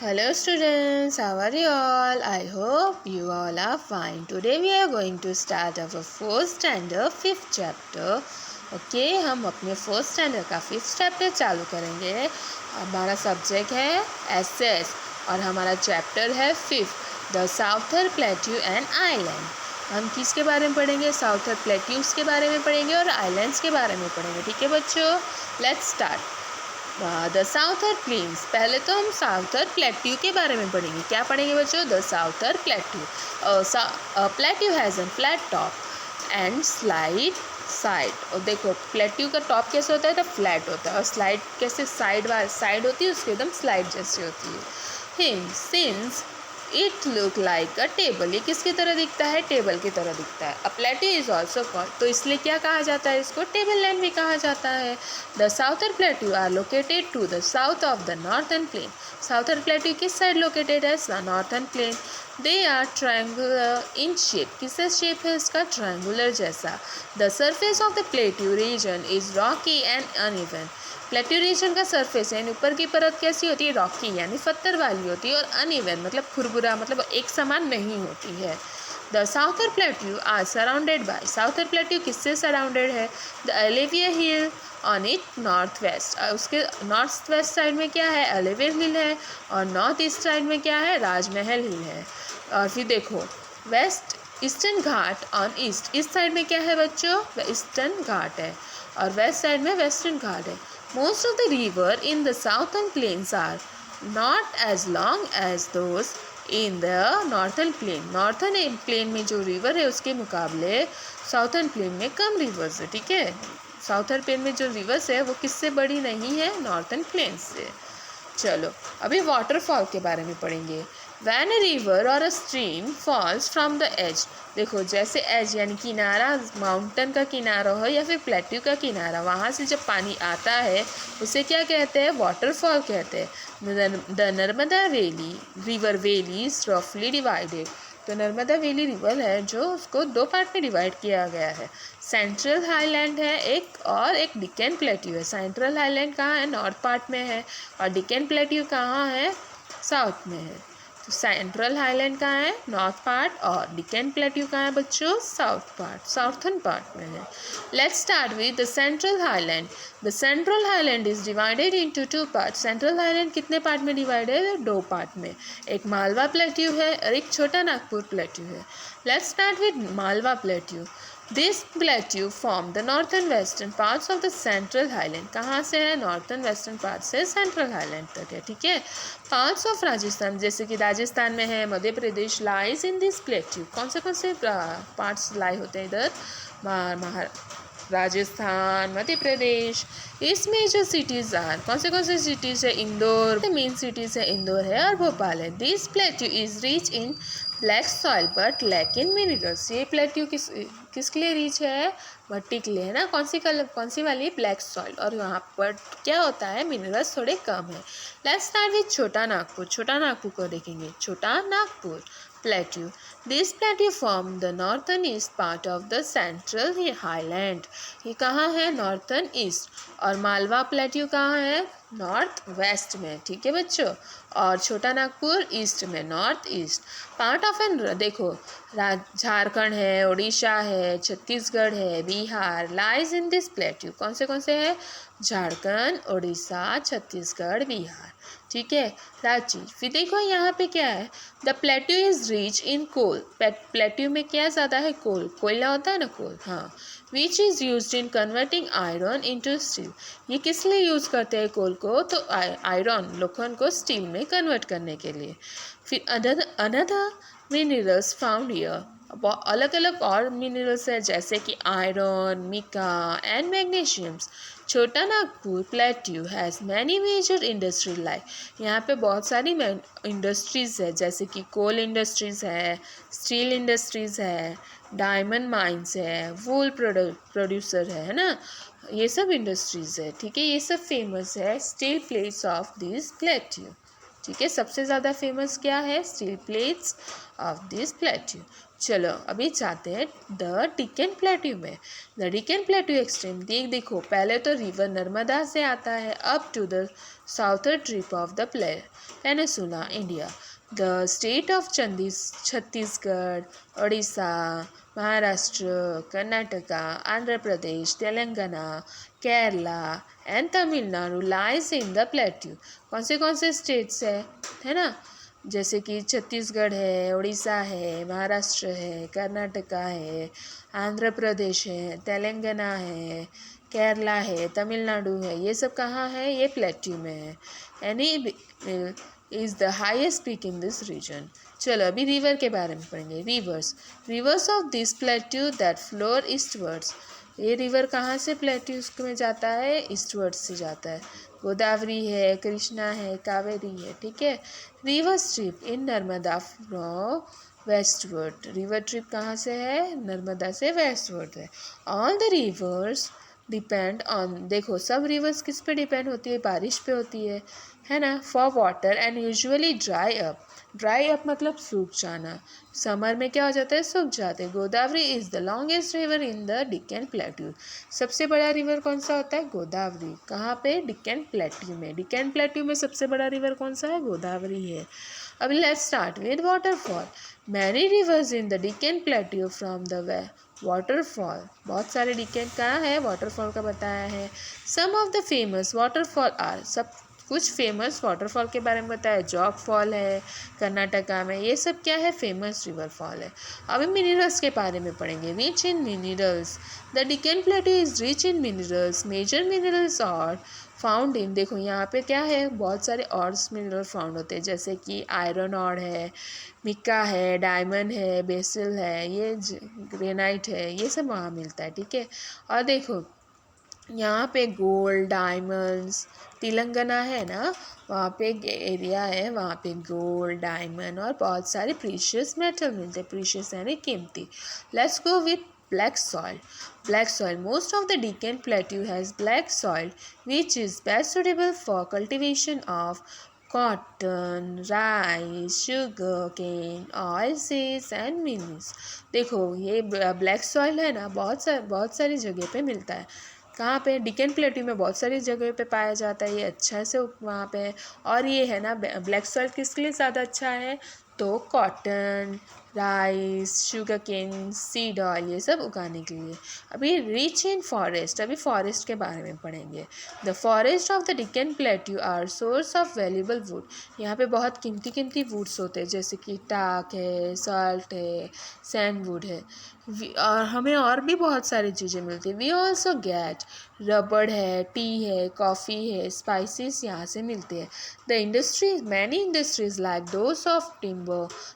Hello students, how are you all? I hope you all are fine. Today we are going to start our fourth standard fifth chapter. Okay हम अपने fourth standard का fifth chapter चालू करेंगे. हमारा subject है SS और हमारा chapter है fifth, the southern plateau and island. हम किसके बारे में पढ़ेंगे? साउथर प्लेट्यूज के बारे में पढ़ेंगे और आइलैंड्स के बारे में पढ़ेंगे. ठीक है बच्चों, let's start. The southern plains. पहले तो हम साउथर प्लेट्यू के बारे में पढ़ेंगे. क्या पढ़ेंगे बच्चों? The southern plateau. Plateau has an flat top and slide side. और देखो प्लेट्यू का टॉप कैसे होता है? तो फ्लैट होता है. और स्लाइड कैसे? साइड होती है उसकी, एकदम स्लाइड जैसी होती है. Since it look like a table. ये किसकी तरह दिखता है? टेबल की तरह दिखता है. अ प्लेट्यू इज ऑल्सो कॉल्ड. तो इसलिए क्या कहा जाता है इसको? टेबल लैंड भी कहा जाता है. The southern plateau are located to the south of the northern plain. Southern plateau किस साइड लोकेटेड है? Northern plain. They are triangular in shape. किससे शेप है इसका? ट्रायंगुलर जैसा. The surface of the plateau region is rocky and uneven. Plateau region का surface है, ऊपर की परत कैसी होती है? रॉकी यानी पत्थर वाली होती है. और अनइवन मतलब खुरबुरा, मतलब एक समान नहीं होती है. The southern plateau are surrounded by. Southern plateau किससे सराउंडेड है? The Aravalli hill on it north west. उसके नॉर्थ वेस्ट साइड में क्या है? अलेविया हिल है. और नॉर्थ ईस्ट साइड में क्या है? राजमहल हिल है. और फिर देखो west eastern Ghat on east. इस साइड में क्या है बच्चों? ईस्टर्न घाट है. और वेस्ट साइड में वेस्टर्न घाट है. Most of the river in the southern plains are not as long as those in the northern plain. Northern plain में जो river है उसके मुकाबले southern plain में कम rivers है. ठीक है, southern plain में जो rivers है वो किससे बड़ी नहीं है? northern plains से. चलो अभी वाटरफॉल के बारे में पढ़ेंगे. When a river or a stream falls from the edge. देखो जैसे एज यानी किनारा, माउंटेन का किनारा हो या फिर प्लेट्यू का किनारा, वहाँ से जब पानी आता है उसे क्या कहते हैं? वाटरफॉल कहते हैं. The Narmada valley river valley is रफली डिवाइडेड. तो नर्मदा वैली रिवर है जो उसको दो पार्ट में डिवाइड किया गया है. सेंट्रल हाईलैंड है एक, और एक डिकेन प्लेट्यू है. सेंट्रल हाईलैंड कहाँ है? नॉर्थ पार्ट में है. और डिकेन प्लेट्यू कहाँ है? साउथ में है. तो सेंट्रल हाईलैंड कहाँ है? North part. और डिकेन प्लेट्यू कहाँ है बच्चों? साउथ पार्ट, साउथर्न पार्ट में है. Let's start with the central highland. The central highland is divided into two part. Central highland कितने पार्ट में डिवाइडेड है? दो पार्ट में. एक मालवा प्लेट्यू है और एक छोटा नागपुर प्लेट्यू है. Let's start with Malwa plateau. This plateau form the northern western parts of the central highland. कहाँ से है? नॉर्थर्न वेस्टर्न पार्ट से सेंट्रल हाईलैंड तक है. ठीक है. पार्ट्स ऑफ राजस्थान, जैसे कि राजस्थान में है, Madhya Pradesh lies in this plateau. कौन से पार्ट्स लाई होते हैं इधर? राजस्थान, मध्य प्रदेश. इसमें जो सिटीज़ आर, कौन से सिटीज़ है? इंदौर. मेन सिटीज़ है इंदौर है और भोपाल है. This plateau is rich in black soil but lack in minerals. ये प्लेट्यू किसके लिए रिच है? मट्टी के लिए है ना. कौन सी वाली? Black soil. और यहाँ पर क्या होता है? मिनरल्स थोड़े कम है. लेट्स स्टार्ट विद छोटा नागपुर. छोटा नागपुर को देखेंगे. छोटा Nagpur plateau. This plateau form the northern east part of the central highland. ये कहाँ है? Northern east. और मालवा प्लेट्यू कहाँ है? नॉर्थ वेस्ट में. ठीक है बच्चों. और छोटा नागपुर ईस्ट में, north east. Part of N, देखो झारखंड है, उड़ीसा है, छत्तीसगढ़ है, Bihar lies in this plateau. कौन से है? झारखंड, उड़ीसा, छत्तीसगढ़, बिहार. ठीक है. रांची. फिर देखो यहाँ पे क्या है? The plateau is rich in coal. Plateau में क्या ज़्यादा है? कोल. कोयला होता है ना, कोल. हाँ. Which is use in converting iron into steel. ये किस लिए यूज़ करते हैं कोल को? तो आयरन, लोखंड को स्टील में कन्वर्ट करने के लिए. फिर अनदर मिनरल्स फाउंड हियर. अलग अलग और मिनरल्स है जैसे कि iron, Mika and magnesiums. Chota Nagpur plateau has many major industry like. यहाँ पे बहुत सारी इंडस्ट्रीज़ है जैसे कि कोल इंडस्ट्रीज़ है, स्टील इंडस्ट्रीज़ है, डायमंड माइंस है, वूल प्रोड्यूसर है ना. ये सब इंडस्ट्रीज़ है. ठीक है. ये सब फेमस है steel plates of this plateau. ठीक है. सबसे ज़्यादा फेमस क्या है? Steel plates of this plateau. चलो अभी जाते हैं द डिकन प्लेट्यू में। द डिकन प्लेट्यू एक्सट्रीम देखो पहले तो रिवर नर्मदा से आता है up to the southern tip of the peninsula India. The state of Chhattisgarh, Odisha, Maharashtra, Karnataka, Andhra Pradesh, Telangana, Kerala and Tamil Nadu lies in the plateau. कौन से स्टेट्स है ना, जैसे कि छत्तीसगढ़ है, उड़ीसा है, महाराष्ट्र है, कर्नाटका है, आंध्र प्रदेश है, तेलंगाना है, केरला है, तमिलनाडु है, ये सब कहाँ है, ये प्लेट्यू में है। Any is the highest peak in this region. चलो अभी रिवर के बारे में पढ़ेंगे। Rivers of this plateau that flow eastwards. ये रिवर कहाँ से प्लेट्यूज में जाता है, ईस्टवर्ड से जाता है। गोदावरी है, कृष्णा है, कावेरी है, ठीक है। River trip in Narmada from westward. River trip कहाँ से है, नर्मदा से वेस्टवर्ड है। All the reverse depend on, देखो सब रिवर्स किस पे डिपेंड होती है, बारिश पे होती है ना, for water and usually dry up मतलब सूख जाना। समर में क्या हो जाता है, सूख जाते हैं। Godavari is the longest river in the Deccan plateau. सबसे बड़ा रिवर कौन सा होता है, गोदावरी। कहाँ पे, डिकन प्लेट्यू में। डिकन प्लेट्यू में सबसे बड़ा रिवर कौन सा है, गोदावरी है। अब let's start with waterfall. Many rivers in the Deccan plateau from the waterfall. बहुत सारे डिकन कहाँ है, वाटरफॉल का बताया है। Some of the famous waterfall are, सब कुछ फेमस वाटरफॉल के बारे में बताया। जॉग फॉल है कर्नाटका में, ये सब क्या है, फेमस रिवर फॉल है। अभी मिनरल्स के बारे में पढ़ेंगे। Rich in minerals, the Deccan plateau is rich in minerals. Major minerals are found in, देखो यहाँ पे क्या है, बहुत सारे ऑर्स मिनरल फाउंड होते हैं, जैसे कि आयरन ऑर है, मिक्का है, डायमंड है, बेसिल है, ये ग्रेनाइट है, ये सब वहाँ मिलता है, ठीक है। और देखो यहाँ पे गोल्ड, डायमंड्स, तेलंगाना है ना, वहाँ पे एक एरिया है, वहाँ पे गोल्ड, डायमंड और बहुत सारे प्रीशियस मेटल मिलते हैं। प्रीशियस यानी कीमती। Let's go with black soil. Most of the Deccan Plateau has black soil, which is best suitable for cultivation of cotton, rice, sugar cane, oilseeds and minis. देखो ये black soil है ना, बहुत सारी जगह पे मिलता है। कहाँ पे, डिकन प्लेट्यू में बहुत सारी जगह पे पाया जाता है, ये अच्छा से वहाँ पे है। और ये है ना, ब्लैक सॉइल किसके लिए ज़्यादा अच्छा है, तो cotton, rice, sugar cane, seed oil, ये सब उगाने के लिए। अभी रिच इन फॉरेस्ट, अभी फॉरेस्ट के बारे में पढ़ेंगे। The forest of the Deccan plateau are source of valuable wood. यहाँ पे बहुत कीमती वुड्स होते हैं, जैसे कि टाक है, सॉल्ट है, सैंडवुड है। और हमें और भी बहुत सारी चीज़ें मिलती हैं। वी ऑल्सो गेट रबड़ है, टी है, कॉफ़ी है, स्पाइसेस यहाँ से मिलते हैं। The industries, many industries like those of timber.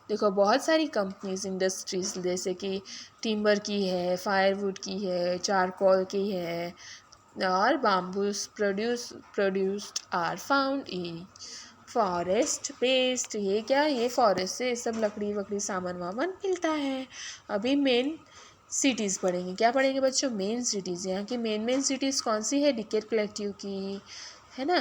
देखो बहुत सारी कंपनीज, इंडस्ट्रीज जैसे कि टिम्बर की है, फायरवुड की है, चारकोल की है और bamboos produced are found in forest based. ये क्या, ये फॉरेस्ट से सब लकड़ी वकड़ी सामान वामान मिलता है। अभी मेन सिटीज़ पढ़ेंगे। क्या पढ़ेंगे बच्चों, मेन सिटीज़। यहाँ की मेन सिटीज़ कौन सी है, डिकन प्लेट्यू की, है ना।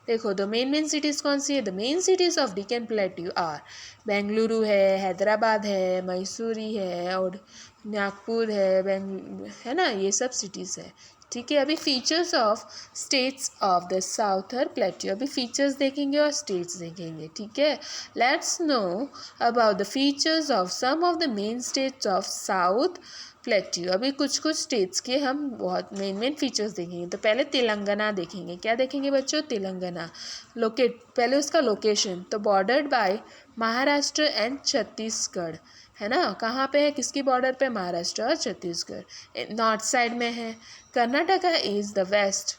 देखो द मेन सिटीज़ कौन सी है, the main cities of Deccan plateau are Bengaluru है, हैदराबाद है, मैसूरी है और नागपुर है ना, ये सब सिटीज़ है, ठीक है। अभी features of states of the southern plateau, अभी फीचर्स देखेंगे और स्टेट्स देखेंगे, ठीक है। Let's know about the features of some of the main states of south plateau. अभी कुछ स्टेट्स के हम बहुत मेन फीचर्स देखेंगे। तो पहले तेलंगाना देखेंगे। क्या देखेंगे बच्चों, तेलंगाना। पहले उसका लोकेशन, तो bordered by Maharashtra and Chhattisgarh, है ना। कहाँ पे है, किसकी बॉर्डर पे, महाराष्ट्र और छत्तीसगढ़, नॉर्थ साइड में है। Karnataka is the west,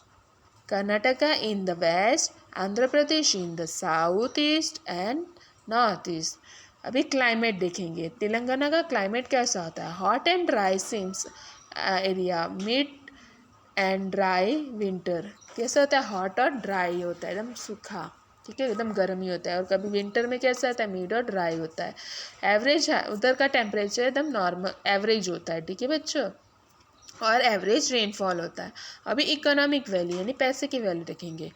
Karnataka in the west, Andhra Pradesh in the south east and north east. अभी क्लाइमेट देखेंगे। तेलंगाना का क्लाइमेट कैसा होता है, hot and dry seems area, mid and dry winter. कैसा होता है, हॉट और ड्राई होता है, एकदम सूखा, ठीक है, एकदम गर्मी होता है। और कभी विंटर में कैसा होता है, मिड और ड्राई होता है। एवरेज उधर का टेम्परेचर एकदम नॉर्मल एवरेज होता है, ठीक है बच्चों, और एवरेज रेनफॉल होता है। अभी इकोनॉमिक वैल्यू यानी पैसे की वैल्यू देखेंगे।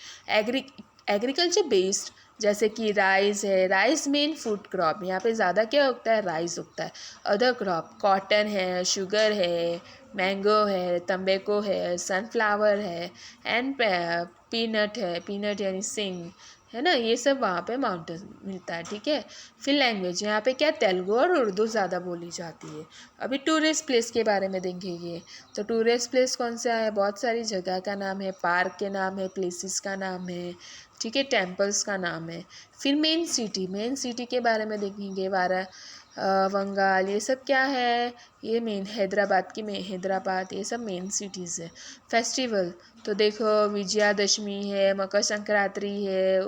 एग्रीकल्चर बेस्ड जैसे कि राइस है, राइस मेन फूड क्रॉप, यहाँ पे ज़्यादा क्या उगता है, राइस उगता है। अदर क्रॉप कॉटन है, शुगर है, मैंगो है, तम्बेको है, सनफ्लावर है एंड पीनट है, पीनट यानी सिंग है ना, ये सब वहाँ पे माउंटेन मिलता है, ठीक है। फिर लैंग्वेज यहाँ पे क्या, तेलुगु और उर्दू ज़्यादा बोली जाती है। अभी टूरिस्ट प्लेस के बारे में देखेंगे, तो टूरिस्ट प्लेस कौन सा है, बहुत सारी जगह का नाम है, पार्क के नाम है, प्लेसेस का नाम है, ठीक है, टेम्पल्स का नाम है। फिर मेन सिटी के बारे में देखेंगे, बंगाल, ये सब क्या है, ये मेन हैदराबाद हैदराबाद, ये सब मेन सिटीज़ है। फेस्टिवल तो देखो, विजयादशमी है, मकर संक्रांति है,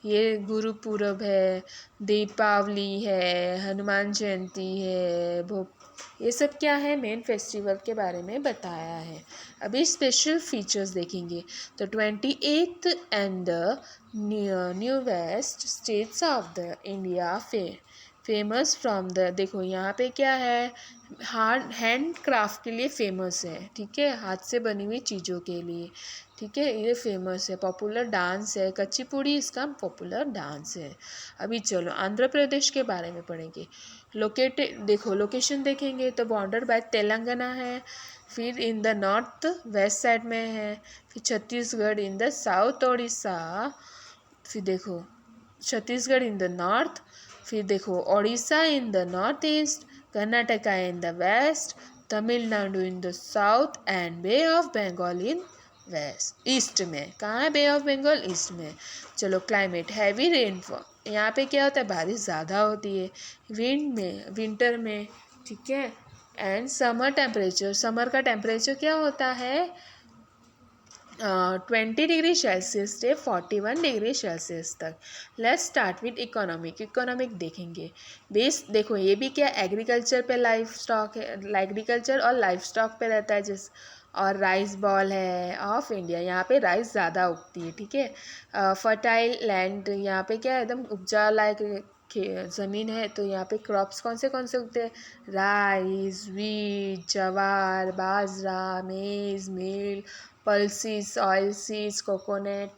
ये गुरुपुरब है, दीपावली है, हनुमान जयंती है, ये सब क्या है, मेन फेस्टिवल के बारे में बताया है। अभी स्पेशल फीचर्स देखेंगे, तो 28th and the new west states of the India famous from the, देखो यहाँ पे क्या है, हैंड क्राफ्ट के लिए फेमस है, ठीक है, हाथ से बनी हुई चीज़ों के लिए, ठीक है, ये फेमस है। पॉपुलर डांस है कुचिपुड़ी, इसका पॉपुलर डांस है। अभी चलो आंध्र प्रदेश के बारे में पढ़ेंगे। लोकेटेड, देखो लोकेशन देखेंगे तो बॉर्डर बाय तेलंगाना है, फिर in the north west side में है, फिर Chhattisgarh in the south Odisha, फिर देखो छत्तीसगढ़ इन द नॉर्थ, फिर देखो Odisha in the north east, Karnataka in the west, Tamil Nadu in the south and bay of Bengal in west east में। कहाँ है बे ऑफ बंगाल, ईस्ट में। चलो क्लाइमेट, हैवी रेनफॉल, यहाँ पे क्या होता है, बारिश ज़्यादा होती है। विंटर में, ठीक है। एंड समर टेम्परेचर, समर का टेम्परेचर क्या होता है, 20 डिग्री सेल्सियस से 41 डिग्री सेल्सियस तक। लेट्स स्टार्ट विद इकोनॉमिक देखेंगे। बेस देखो, ये भी क्या, एग्रीकल्चर पे लाइफ स्टॉक है, एग्रीकल्चर और लाइफ स्टॉक पे रहता है जिस, और राइस बॉल है ऑफ इंडिया, यहाँ पे राइस ज़्यादा उगती है, ठीक है। फर्टाइल लैंड, यहाँ पे क्या एकदम उपजा लायक ज़मीन है, तो यहाँ पे क्रॉप्स कौन से उगते हैं, rice, wheat, jowar, bajra, maize, millet, pulses, oil seeds, coconut,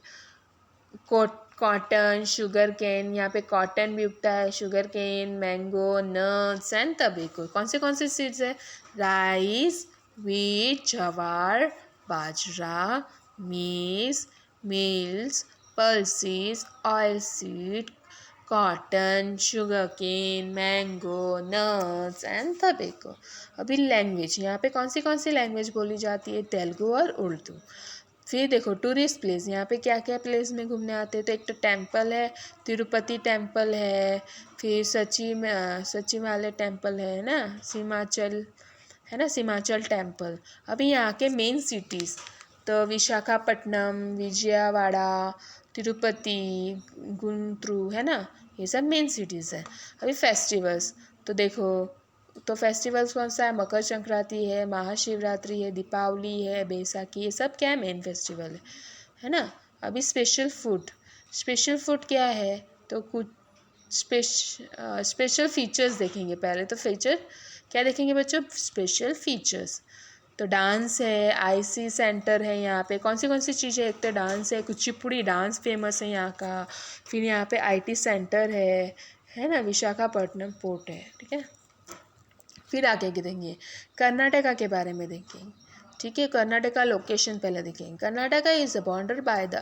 cotton, sugar cane, यहाँ पे कॉटन भी उगता है, sugar cane, mango, nuts and tobacco. कौन से सीड्स है, rice, wheat, jowar, bajra, maize, millets, pulses, oil seed, cotton, sugar cane, mango, nuts and tobacco. अभी language, यहाँ पे कौन सी लैंग्वेज बोली जाती है, तेलुगु और उर्दू। फिर देखो टूरिस्ट प्लेस, यहाँ पे क्या क्या प्लेस में घूमने आते हैं, तो एक तो टेम्पल है, तिरुपति टेम्पल है, फिर सचिमालय टेम्पल है ना, सीमाचल टेम्पल। अभी यहाँ के मेन सिटीज़, तो विशाखापट्टनम, विजयवाड़ा, तिरुपति, गुंटूर है ना, ये सब मेन सिटीज़ है। अभी फेस्टिवल्स, तो देखो, तो फेस्टिवल्स कौन सा है, मकर संक्रांति है, महाशिवरात्रि है, दीपावली है, बैसाखी, ये सब क्या है, मेन फेस्टिवल है ना। अभी स्पेशल फूड क्या है, तो कुछ स्पेशल फीचर्स देखेंगे। पहले तो फीचर क्या देखेंगे बच्चों, स्पेशल फीचर्स। तो डांस है, आईसी सेंटर है, यहाँ पे कौन सी चीज़ें, एक तो डांस है, कुचिपुड़ी डांस फेमस है यहाँ का, फिर यहाँ पे आईटी सेंटर है ना, विशाखापट्टनम पोर्ट है, ठीक है। फिर आगे देखेंगे कर्नाटका के बारे में देखेंगे, ठीक है। कर्नाटका लोकेशन पहले देखेंगे। Karnataka is border by the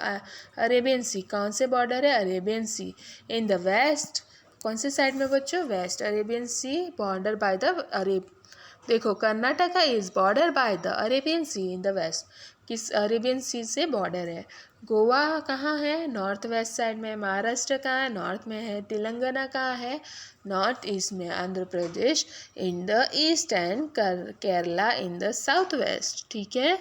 Arabian sea, कौन से बॉर्डर है, Arabian sea. In the west, कौन से साइड में बच्चों, west, Arabian sea border by the देखो Karnataka is border by the Arabian sea in the west, किस अरेबियन सी से बॉर्डर है। गोवा कहाँ है, नॉर्थ वेस्ट साइड में। महाराष्ट्र कहाँ है, नॉर्थ में है। तेलंगाना कहाँ है, नॉर्थ ईस्ट में। Andhra Pradesh in the east and Kerala in the south west, ठीक है।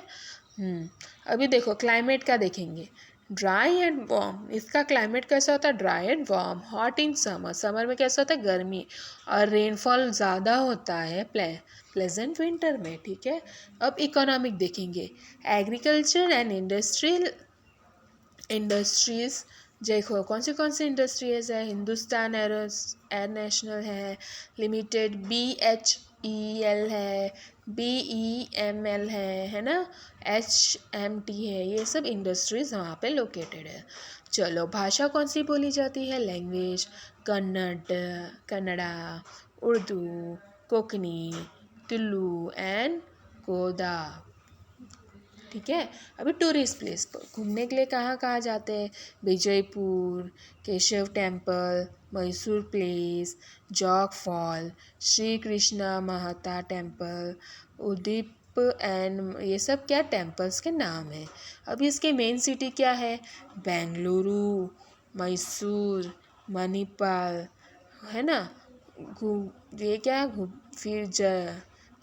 अभी देखो क्लाइमेट का देखेंगे। ड्राई एंड वार्म, इसका क्लाइमेट कैसा होता है, dry and warm. Hot in summer में कैसा होता है, गर्मी, और रेनफॉल ज़्यादा होता है प्लेजेंट विंटर में, ठीक है। अब इकोनॉमिक देखेंगे। एग्रीकल्चर एंड इंडस्ट्रीज़ देखो कौन सी इंडस्ट्रीज है, हिंदुस्तान एयर नेशनल है लिमिटेड, BHEL है, BEML है ना, HMT है, ये सब इंडस्ट्रीज़ वहाँ पे लोकेटेड है। चलो, भाषा कौन सी बोली जाती है? लैंग्वेज कन्नड़ा, उर्दू, कोंकणी, तुलु एंड गोदा। ठीक है। अभी टूरिस्ट प्लेस पर घूमने के लिए कहाँ कहाँ जाते हैं? Vijayapura, Keshava temple, Mysore palace, Jog fall, Shri Krishna Matha temple, Udupi and ये सब क्या टेम्पल्स के नाम हैं। अभी इसके मेन सिटी क्या है? बेंगलुरु, मैसूर, मणिपाल, है ना। ये क्या फिर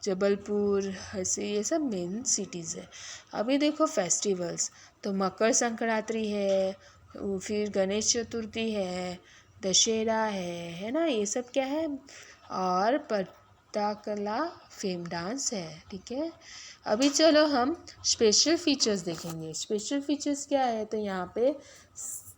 जबलपुर, ऐसे ये सब मेन सिटीज़ है। अभी देखो फेस्टिवल्स, तो मकर संक्रांति है, फिर गणेश चतुर्थी है, दशहरा है ना, ये सब क्या है। और पट्टाकला फेम डांस है। ठीक है। अभी चलो हम स्पेशल फीचर्स देखेंगे। स्पेशल फीचर्स क्या है? तो यहाँ पे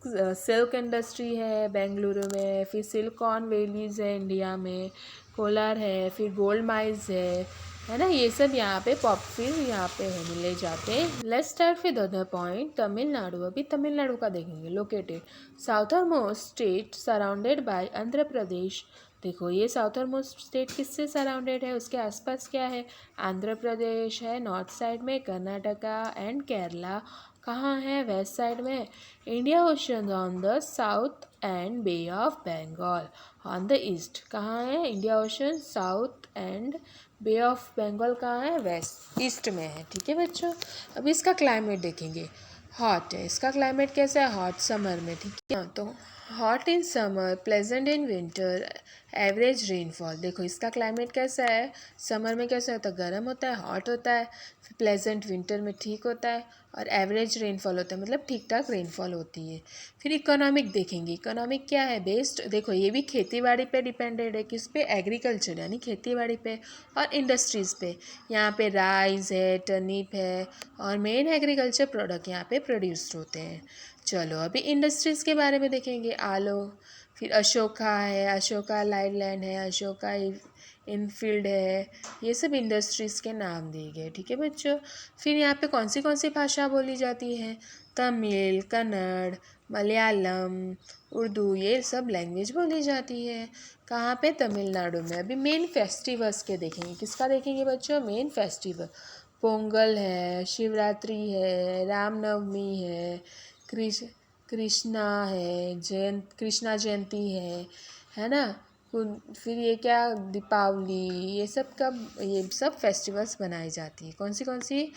सिल्क इंडस्ट्री है बेंगलुरु में, फिर सिलिकॉन वैलीज है इंडिया में, कोलार है, फिर गोल्ड माइंस है ना, ये सब यहाँ पे फिर यहाँ पे है मिले जाते हैं। Let's start with other point. Tamil Nadu, अभी तमिलनाडु का देखेंगे। Located southern most state surrounded by Andhra Pradesh. देखो, ये साउथर्न मोस्ट स्टेट किससे सराउंडेड है? उसके आसपास क्या है? आंध्र प्रदेश है नॉर्थ साइड में, कर्नाटका एंड केरला कहाँ है? वेस्ट साइड में। India ocean on the south and bay of Bengal on the east. कहाँ है? India ocean south and bay of Bengal कहाँ है? वेस्ट ईस्ट में है। ठीक है बच्चों। अभी इसका क्लाइमेट देखेंगे। हॉट है, इसका क्लाइमेट कैसा है? हॉट समर में। ठीक है। तो hot in summer, pleasant in winter, average rainfall. देखो, इसका क्लाइमेट कैसा है? समर में कैसा होता है? गर्म होता है, हॉट होता है। फिर प्लेजेंट विंटर में ठीक होता है, और एवरेज रेनफॉल होता है, मतलब ठीक ठाक रेनफॉल होती है। फिर इकोनॉमिक देखेंगे। इकोनॉमिक क्या है? बेस्ड, देखो ये भी खेती बाड़ी पे डिपेंडेड है। किस पे? एग्रीकल्चर यानी खेती बाड़ी पे, और इंडस्ट्रीज़ पे। यहाँ पे राइस है, टर्निप है, और मेन एग्रीकल्चर प्रोडक्ट यहाँ पे प्रोड्यूस्ड होते हैं। चलो, अभी इंडस्ट्रीज़ के बारे में देखेंगे। आलो, फिर अशोका है, अशोका लाइलैंड है, अशोका इनफील्ड है, ये सब इंडस्ट्रीज़ के नाम दिए गए। ठीक है बच्चों। फिर यहाँ पे कौन सी भाषा बोली जाती है? तमिल, कन्नड़, मलयालम, उर्दू, ये सब लैंग्वेज बोली जाती है। कहाँ पे? तमिलनाडु में। अभी मेन फेस्टिवल्स के देखेंगे। किसका देखेंगे बच्चों? Main festival. पोंगल है, शिवरात्रि है, रामनवमी है, कृष्णा है, कृष्णा जयंती है ना। फिर ये क्या? दीपावली, ये सब फेस्टिवल्स बनाई जाती है। कौन सी?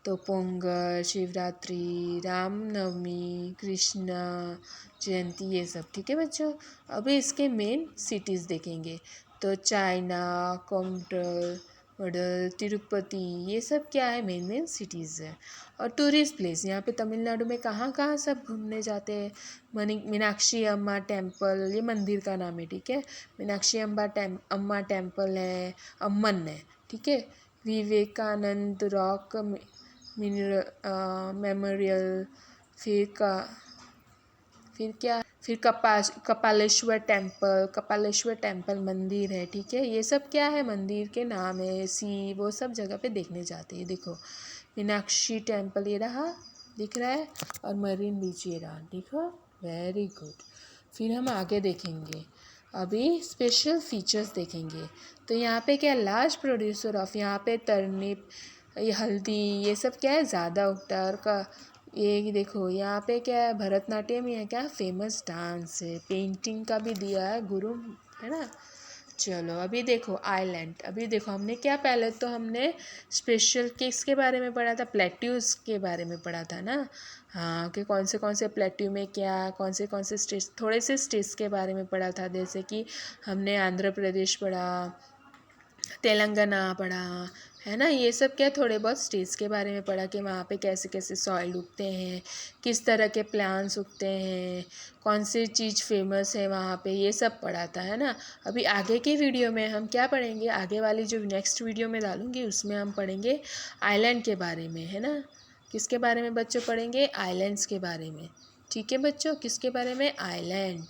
तो पोंगल, शिवरात्रि, रामनवमी, कृष्णा जयंती, ये सब। ठीक है बच्चों। अभी इसके मेन सिटीज़ देखेंगे। तो चाइना, कोमटल, मडल, तिरुपति, ये सब क्या है? मेन सिटीज़ है। और टूरिस्ट प्लेस, यहाँ पे तमिलनाडु में कहाँ कहाँ सब घूमने जाते हैं? मीनाक्षी अम्मा टेम्पल, ये मंदिर का नाम है। ठीक है। मीनाक्षी अम्मा टेम्पल है, अम्मन है। ठीक है। विवेकानंद रॉक मेमोरियल, फिर क्या? फिर कपालेश्वर टेम्पल मंदिर है। ठीक है। ये सब क्या है? मंदिर के नाम है। वो सब जगह पे देखने जाते हैं। देखो, मीनाक्षी टेम्पल ये रहा, दिख रहा है, और मरीन बीच ये रहा। देखो, वेरी गुड। फिर हम आगे देखेंगे। अभी स्पेशल फीचर्स देखेंगे। तो यहाँ पे क्या? लार्ज प्रोड्यूसर ऑफ, यहाँ पे टर्निप, ये हल्दी, ये सब क्या है? ज़्यादा उगता है। और ये देखो, यहाँ पे क्या है? भरतनाट्यम ही है क्या? फेमस डांस है। पेंटिंग का भी दिया है गुरु, है ना। चलो, अभी देखो आइलैंड। अभी देखो, हमने क्या, पहले तो हमने स्पेशल किसके बारे में पढ़ा था? प्लेट्यूज के बारे में पढ़ा था ना। हाँ, कि कौन से प्लेट्यू में क्या, कौन से स्टेट्स, थोड़े से स्टेट्स के बारे में पढ़ा था। जैसे कि हमने आंध्र प्रदेश पढ़ा, तेलंगाना पढ़ा, है ना। ये सब क्या, थोड़े बहुत स्टेट्स के बारे में पढ़ा कि वहाँ पे कैसे कैसे सॉइल उगते हैं, किस तरह के प्लांट्स उगते हैं, कौन सी चीज़ फेमस है वहाँ पे, ये सब पढ़ा था, है ना। अभी आगे की वीडियो में हम क्या पढ़ेंगे? आगे वाली जो नेक्स्ट वीडियो में डालूँगी उसमें हम पढ़ेंगे आइलैंड के बारे में, है ना। किसके बारे में बच्चों पढ़ेंगे? आइलैंड्स के बारे में। ठीक है बच्चों, किसके बारे में? आइलैंड।